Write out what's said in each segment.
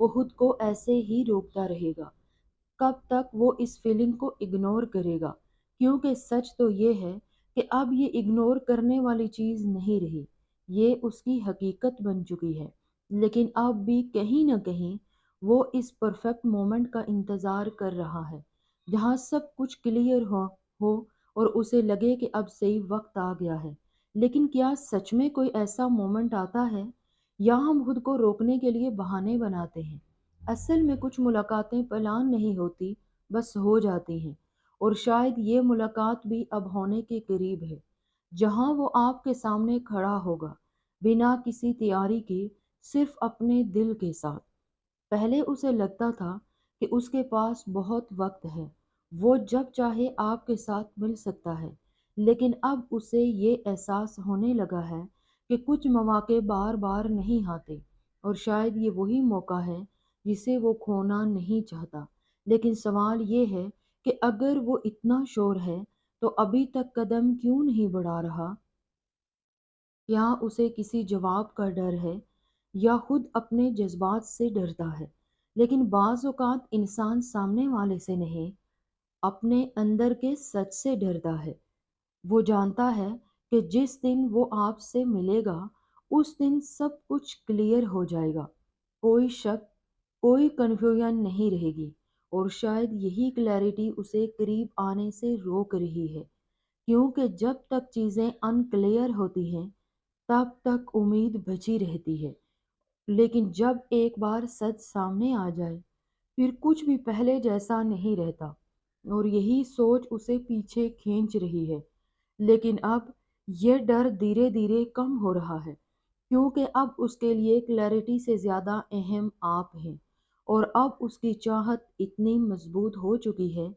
وہ خود کو ایسے ہی روکتا رہے گا۔ کب تک وہ اس فیلنگ کو اگنور کرے گا؟ کیونکہ سچ تو یہ ہے کہ اب یہ اگنور کرنے والی چیز نہیں رہی، یہ اس کی حقیقت بن چکی ہے۔ لیکن اب بھی کہیں نہ کہیں وہ اس پرفیکٹ مومنٹ کا انتظار کر رہا ہے، جہاں سب کچھ کلیئر ہو اور اسے لگے کہ اب صحیح وقت آ گیا ہے۔ لیکن کیا سچ میں کوئی ایسا مومنٹ آتا ہے، یا ہم خود کو روکنے کے لیے بہانے بناتے ہیں؟ اصل میں کچھ ملاقاتیں پلان نہیں ہوتی، بس ہو جاتی ہیں، اور شاید یہ ملاقات بھی اب ہونے کے قریب ہے، جہاں وہ آپ کے سامنے کھڑا ہوگا، بنا کسی تیاری کے، صرف اپنے دل کے ساتھ۔ پہلے اسے لگتا تھا کہ اس کے پاس بہت وقت ہے، وہ جب چاہے آپ کے ساتھ مل سکتا ہے، لیکن اب اسے یہ احساس ہونے لگا ہے کہ کچھ مواقع بار بار نہیں آتے، اور شاید یہ وہی موقع ہے جسے وہ کھونا نہیں چاہتا۔ لیکن سوال یہ ہے کہ اگر وہ اتنا شور ہے تو ابھی تک قدم کیوں نہیں بڑھا رہا؟ کیا اسے کسی جواب کا ڈر ہے، یا خود اپنے جذبات سے ڈرتا ہے؟ لیکن بعض اوقات انسان سامنے والے سے نہیں، اپنے اندر کے سچ سے ڈرتا ہے۔ وہ جانتا ہے کہ جس دن وہ آپ سے ملے گا، اس دن سب کچھ کلیئر ہو جائے گا، کوئی شک، کوئی کنفیوژن نہیں رہے گی، اور شاید یہی کلیئرٹی اسے قریب آنے سے روک رہی ہے، کیونکہ جب تک چیزیں ان کلیئر ہوتی ہیں تب تک امید بچی رہتی ہے، لیکن جب ایک بار سچ سامنے آ جائے پھر کچھ بھی پہلے جیسا نہیں رہتا، اور یہی سوچ اسے پیچھے کھینچ رہی ہے۔ لیکن اب یہ ڈر دھیرے دھیرے کم ہو رہا ہے، کیونکہ اب اس کے لیے کلیئرٹی سے زیادہ اہم آپ ہیں، اور اب اس کی چاہت اتنی مضبوط ہو چکی ہے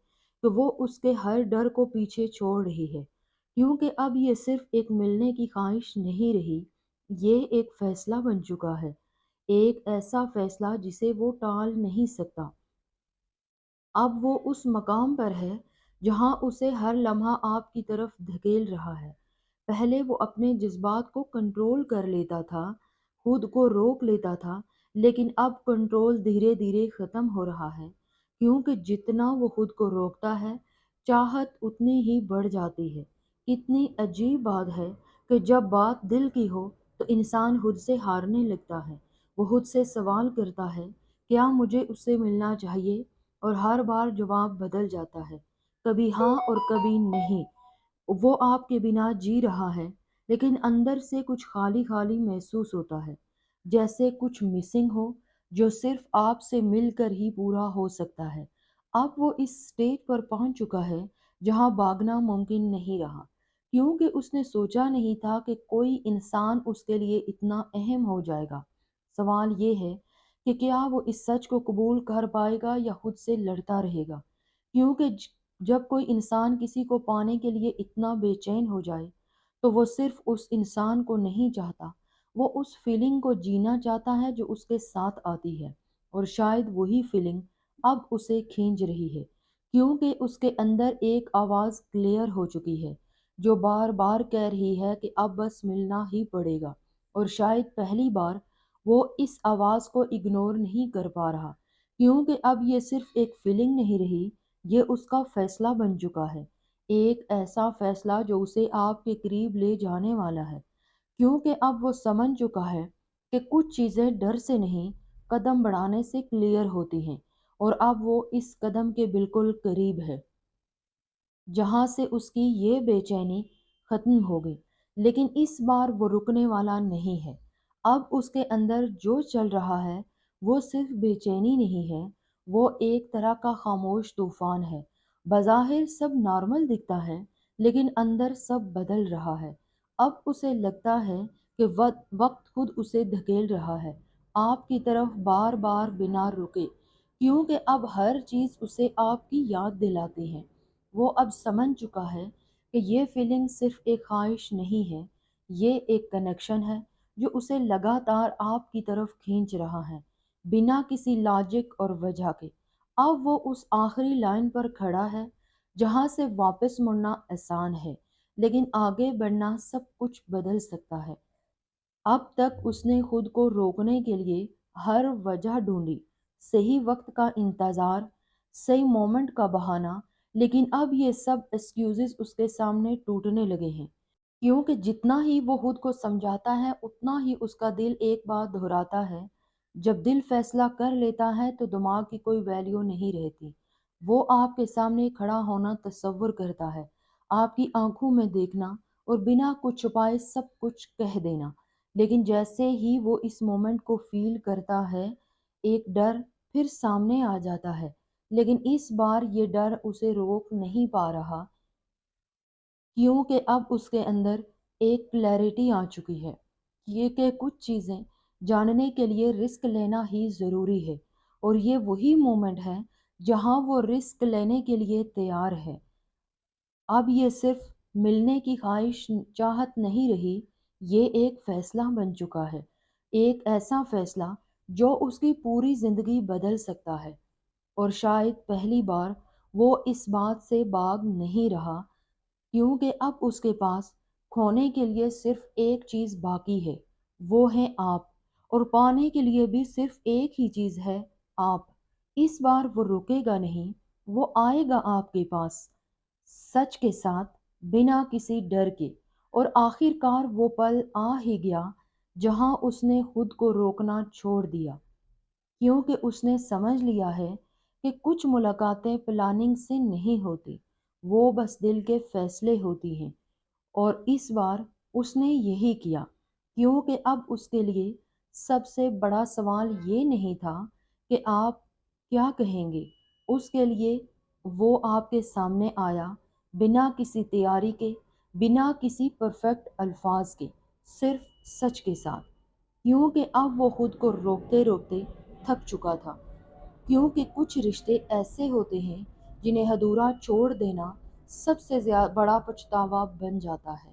کہ وہ اس کے ہر ڈر کو پیچھے چھوڑ رہی ہے، کیونکہ اب یہ صرف ایک ملنے کی خواہش نہیں رہی، یہ ایک فیصلہ بن چکا ہے، ایک ایسا فیصلہ جسے وہ ٹال نہیں سکتا۔ اب وہ اس مقام پر ہے جہاں اسے ہر لمحہ آپ کی طرف دھکیل رہا ہے۔ پہلے وہ اپنے جذبات کو کنٹرول کر لیتا تھا، خود کو روک لیتا تھا، لیکن اب کنٹرول دھیرے دھیرے ختم ہو رہا ہے، کیونکہ جتنا وہ خود کو روکتا ہے، چاہت اتنی ہی بڑھ جاتی ہے۔ کتنی عجیب بات ہے کہ جب بات دل کی ہو تو انسان خود سے ہارنے لگتا ہے، وہ خود سے سوال کرتا ہے، کیا مجھے اس سے ملنا چاہیے؟ اور ہر بار جواب بدل جاتا ہے، کبھی ہاں اور کبھی نہیں۔ وہ آپ کے بنا جی رہا ہے، لیکن اندر سے کچھ خالی خالی محسوس ہوتا ہے، جیسے کچھ مسنگ ہو جو صرف آپ سے مل کر ہی پورا ہو سکتا ہے۔ اب وہ اس سٹیج پر پہنچ چکا ہے جہاں بھاگنا ممکن نہیں رہا، کیونکہ اس نے سوچا نہیں تھا کہ کوئی انسان اس کے لیے اتنا اہم ہو جائے گا۔ سوال یہ ہے کہ کیا وہ اس سچ کو قبول کر پائے گا یا خود سے لڑتا رہے گا، کیونکہ جب کوئی انسان کسی کو پانے کے لیے اتنا بے چین ہو جائے تو وہ صرف اس انسان کو نہیں چاہتا، وہ اس فیلنگ کو جینا چاہتا ہے جو اس کے ساتھ آتی ہے، اور شاید وہی فیلنگ اب اسے کھینچ رہی ہے، کیونکہ اس کے اندر ایک آواز کلیئر ہو چکی ہے جو بار بار کہہ رہی ہے کہ اب بس ملنا ہی پڑے گا، اور شاید پہلی بار وہ اس آواز کو اگنور نہیں کر پا رہا، کیونکہ اب یہ صرف ایک فیلنگ نہیں رہی، یہ اس کا فیصلہ بن چکا ہے، ایک ایسا فیصلہ جو اسے آپ کے قریب لے جانے والا ہے، کیونکہ اب وہ سمجھ چکا ہے کہ کچھ چیزیں ڈر سے نہیں، قدم بڑھانے سے کلیئر ہوتی ہیں، اور اب وہ اس قدم کے بالکل قریب ہے جہاں سے اس کی یہ بے چینی ختم ہو گئی۔ لیکن اس بار وہ رکنے والا نہیں ہے۔ اب اس کے اندر جو چل رہا ہے وہ صرف بے چینی نہیں ہے، وہ ایک طرح کا خاموش طوفان ہے۔ بظاہر سب نارمل دکھتا ہے، لیکن اندر سب بدل رہا ہے۔ اب اسے لگتا ہے کہ وقت خود اسے دھکیل رہا ہے آپ کی طرف، بار بار بنا رکے، کیونکہ اب ہر چیز اسے آپ کی یاد دلاتی ہے۔ وہ اب سمجھ چکا ہے کہ یہ فیلنگ صرف ایک خواہش نہیں ہے، یہ ایک کنیکشن ہے جو اسے لگاتار آپ کی طرف کھینچ رہا ہے، بنا کسی لاجک اور وجہ کے۔ اب وہ اس آخری لائن پر کھڑا ہے جہاں سے واپس مڑنا آسان ہے، لیکن آگے بڑھنا سب کچھ بدل سکتا ہے۔ اب تک اس نے خود کو روکنے کے لیے ہر وجہ ڈھونڈی، صحیح وقت کا انتظار، صحیح مومنٹ کا بہانہ، لیکن اب یہ سب ایکسکیوزز اس کے سامنے ٹوٹنے لگے ہیں، کیونکہ جتنا ہی وہ خود کو سمجھاتا ہے اتنا ہی اس کا دل ایک بات دہراتا ہے، جب دل فیصلہ کر لیتا ہے تو دماغ کی کوئی ویلیو نہیں رہتی۔ وہ آپ کے سامنے کھڑا ہونا تصور کرتا ہے، آپ کی آنکھوں میں دیکھنا اور بنا کچھ چھپائے سب کچھ کہہ دینا، لیکن جیسے ہی وہ اس مومنٹ کو فیل کرتا ہے، ایک ڈر پھر سامنے آ جاتا ہے، لیکن اس بار یہ ڈر اسے روک نہیں پا رہا، کیونکہ اب اس کے اندر ایک کلیئرٹی آ چکی ہے، یہ کہ کچھ چیزیں جاننے کے لیے رسک لینا ہی ضروری ہے، اور یہ وہی مومنٹ ہے جہاں وہ رسک لینے کے لیے تیار ہے۔ اب یہ صرف ملنے کی خواہش چاہت نہیں رہی، یہ ایک فیصلہ بن چکا ہے، ایک ایسا فیصلہ جو اس کی پوری زندگی بدل سکتا ہے، اور شاید پہلی بار وہ اس بات سے باگ نہیں رہا، کیونکہ اب اس کے پاس کھونے کے لیے صرف ایک چیز باقی ہے، وہ ہے آپ، اور پانے کے لیے بھی صرف ایک ہی چیز ہے، آپ۔ اس بار وہ رکے گا نہیں، وہ آئے گا آپ کے پاس، سچ کے ساتھ، بنا کسی ڈر کے، اور آخر کار وہ پل آ ہی گیا جہاں اس نے خود کو روکنا چھوڑ دیا، کیونکہ اس نے سمجھ لیا ہے کہ کچھ ملاقاتیں پلاننگ سے نہیں ہوتی، وہ بس دل کے فیصلے ہوتی ہیں، اور اس بار اس نے یہی کیا، کیونکہ اب اس کے لیے سب سے بڑا سوال یہ نہیں تھا کہ آپ کیا کہیں گے، اس کے لیے وہ آپ کے سامنے آیا بنا کسی تیاری کے، بنا کسی پرفیکٹ الفاظ کے، صرف سچ کے ساتھ، کیونکہ اب وہ خود کو روکتے روکتے تھک چکا تھا، کیونکہ کچھ رشتے ایسے ہوتے ہیں جنہیں ادھورا چھوڑ دینا سب سے بڑا پچھتاوا بن جاتا ہے۔